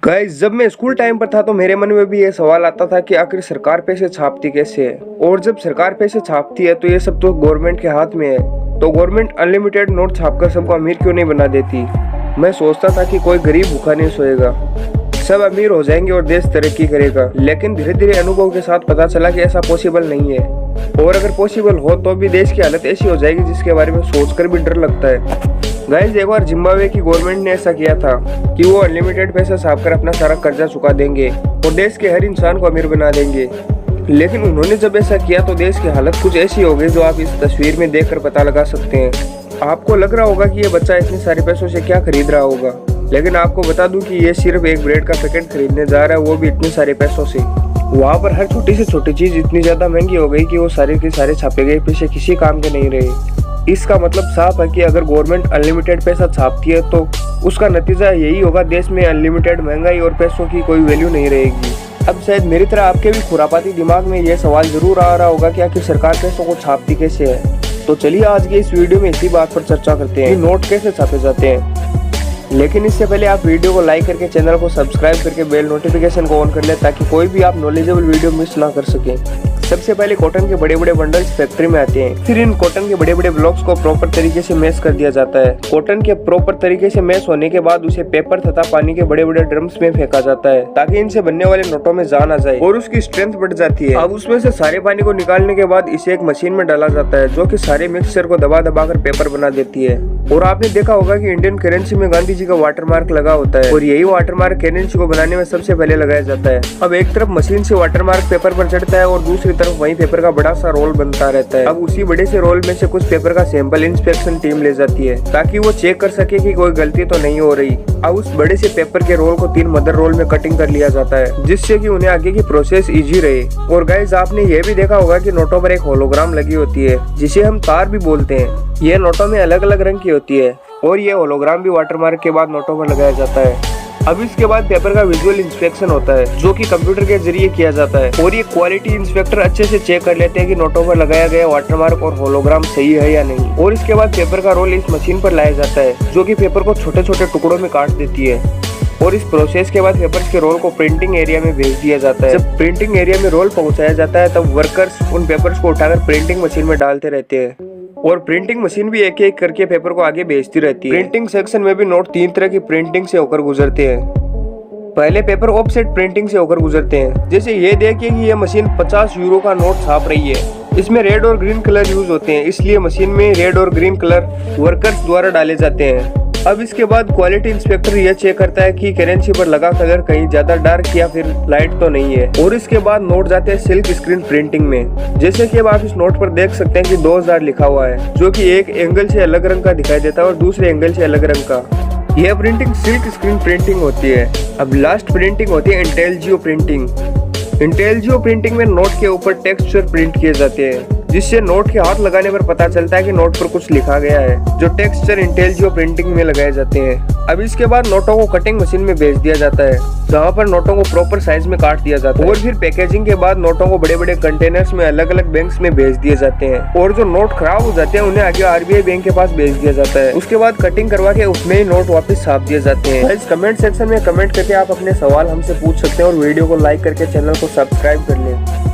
Guys, जब मैं school time पर था तो मेरे मन में भी ये सवाल आता था कि आखिर सरकार पैसे छापती कैसे है, और जब सरकार पैसे छापती है तो ये सब तो गवर्नमेंट के हाथ में है, तो गवर्नमेंट अनलिमिटेड नोट छापकर सबको अमीर क्यों नहीं बना देती। मैं सोचता था कि कोई गरीब भूखा नहीं सोएगा, सब अमीर हो जाएंगे और देश तरक्की करेगा। लेकिन धीरे धीरे अनुभव के साथ पता चला कि ऐसा पॉसिबल नहीं है, और अगर पॉसिबल हो तो भी देश की हालत ऐसी हो जाएगी जिसके बारे में सोचकर भी डर लगता है। गाइस, एक बार जिम्बाब्वे की गवर्नमेंट ने ऐसा किया था कि वो अनलिमिटेड पैसा छापकर अपना सारा कर्जा चुका देंगे और देश के हर इंसान को अमीर बना देंगे। लेकिन उन्होंने जब ऐसा किया तो देश की हालत कुछ ऐसी हो गई जो आप इस तस्वीर में देखकर पता लगा सकते हैं। आपको लग रहा होगा कि ये बच्चा इतने सारे पैसों से क्या खरीद रहा होगा, लेकिन आपको बता दूं कि ये सिर्फ एक ब्रेड का पैकेट खरीदने जा रहा है, वो भी इतने सारे पैसों से। वहाँ पर हर छोटी से छोटी चीज इतनी ज्यादा महंगी हो गई कि वो सारे के सारे छापे गए पैसे किसी काम के नहीं रहे। इसका मतलब साफ है कि अगर गवर्नमेंट अनलिमिटेड पैसा छापती है तो उसका नतीजा यही होगा, देश में अनलिमिटेड महंगाई और पैसों की कोई वैल्यू नहीं रहेगी। अब शायद मेरी तरह आपके भी खुरापाती दिमाग में यह सवाल जरूर आ रहा होगा कि आखिर सरकार पैसों को छापती कैसे है। तो चलिए आज के इस वीडियो में इसी बात पर चर्चा करते हैं कि नोट कैसे छापे जाते हैं। लेकिन इससे पहले आप वीडियो को लाइक करके चैनल को सब्सक्राइब करके बेल नोटिफिकेशन को ऑन कर ले, ताकि कोई भी आप नॉलेजेबल वीडियो मिस ना कर सके। सबसे पहले कॉटन के बड़े बड़े बंडल्स फैक्ट्री में आते हैं, फिर इन कॉटन के बड़े बड़े ब्लॉक्स को प्रॉपर तरीके से मैश कर दिया जाता है। कॉटन के प्रॉपर तरीके से मैश होने के बाद उसे पेपर तथा पानी के बड़े बड़े ड्रम्स में फेंका जाता है, ताकि इनसे बनने वाले नोटों में जान आ जाए और उसकी स्ट्रेंथ बढ़ जाती है। अब उसमें से सारे पानी को निकालने के बाद इसे एक मशीन में डाला जाता है, जो कि सारे मिक्सचर को दबा दबा कर पेपर बना देती है। और आपने देखा होगा कि इंडियन करेंसी में गांधी जी का वाटरमार्क लगा होता है, और यही वाटरमार्क करेंसी को बनाने में सबसे पहले लगाया जाता है। अब एक तरफ मशीन से वाटरमार्क पेपर पर चढ़ता है और दूसरी तरफ वही पेपर का बड़ा सा रोल बनता रहता है। अब उसी बड़े से रोल में से कुछ पेपर का सैंपल इंस्पेक्शन टीम ले जाती है, ताकि वो चेक कर सके कि कोई गलती तो नहीं हो रही। अब उस बड़े से पेपर के रोल को 3 मदर रोल में कटिंग कर लिया जाता है, जिससे कि उन्हें आगे की प्रोसेस इजी रहे। और गाइस, आपने ये भी देखा होगा कि नोटों पर एक होलोग्राम लगी होती है, जिसे हम तार भी बोलते हैं। ये नोटों में अलग अलग रंग की होती है, और ये होलोग्राम भी वाटरमार्क के बाद नोटों पर लगाया जाता है। अब इसके बाद पेपर का विजुअल इंस्पेक्शन होता है, जो कि कंप्यूटर के जरिए किया जाता है, और ये क्वालिटी इंस्पेक्टर अच्छे से चेक कर लेते हैं कि नोटों पर लगाया गया वाटरमार्क और होलोग्राम सही है या नहीं। और इसके बाद पेपर का रोल इस मशीन पर लाया जाता है, जो कि पेपर को छोटे छोटे टुकड़ों में काट देती है। और इस प्रोसेस के बाद पेपर्स के रोल को प्रिंटिंग एरिया में भेज दिया जाता है। जब प्रिंटिंग एरिया में रोल पहुंचाया जाता है, तब वर्कर्स उन पेपर्स को उठाकर प्रिंटिंग मशीन में डालते रहते हैं, और प्रिंटिंग मशीन भी एक एक करके पेपर को आगे भेजती रहती है। प्रिंटिंग सेक्शन में भी नोट 3 तरह की प्रिंटिंग से होकर गुजरते हैं। पहले पेपर ऑफसेट प्रिंटिंग से होकर गुजरते हैं। जैसे ये देखिए कि ये मशीन 50 यूरो का नोट छाप रही है। इसमें रेड और ग्रीन कलर यूज होते हैं, इसलिए मशीन में रेड और ग्रीन कलर वर्कर्स द्वारा डाले जाते हैं। अब इसके बाद क्वालिटी इंस्पेक्टर यह चेक करता है कि करेंसी पर लगा कलर कहीं ज्यादा डार्क या फिर लाइट तो नहीं है। और इसके बाद नोट जाते हैं सिल्क स्क्रीन प्रिंटिंग में। जैसे कि अब आप इस नोट पर देख सकते हैं कि 2000 लिखा हुआ है, जो कि एक एंगल से अलग रंग का दिखाई देता है और दूसरे एंगल से अलग रंग का। यह प्रिंटिंग सिल्क स्क्रीन प्रिंटिंग होती है। अब लास्ट प्रिंटिंग होती है इंटेलिजियो प्रिंटिंग। इंटेलिजियो प्रिंटिंग में नोट के ऊपर टेक्सचर प्रिंट किए जाते हैं, जिससे नोट के हाथ लगाने पर पता चलता है कि नोट पर कुछ लिखा गया है, जो टेक्सचर इंटेलिजियो प्रिंटिंग में लगाए जाते हैं। अब इसके बाद नोटों को कटिंग मशीन में भेज दिया जाता है, जहाँ पर नोटों को प्रॉपर साइज में काट दिया जाता है। और फिर पैकेजिंग के बाद नोटों को बड़े बड़े कंटेनर्स में अलग अलग बैंक्स में भेज दिए जाते हैं, और जो नोट खराब हो जाते हैं उन्हें आगे RBI बैंक के पास भेज दिया जाता है। उसके बाद कटिंग करवा के उसमें ही नोट वापस छाप दिए जाते हैं। इस कमेंट सेक्शन में कमेंट करके आप अपने सवाल हमसे पूछ सकते हैं, और वीडियो को लाइक करके चैनल को सब्सक्राइब कर लें।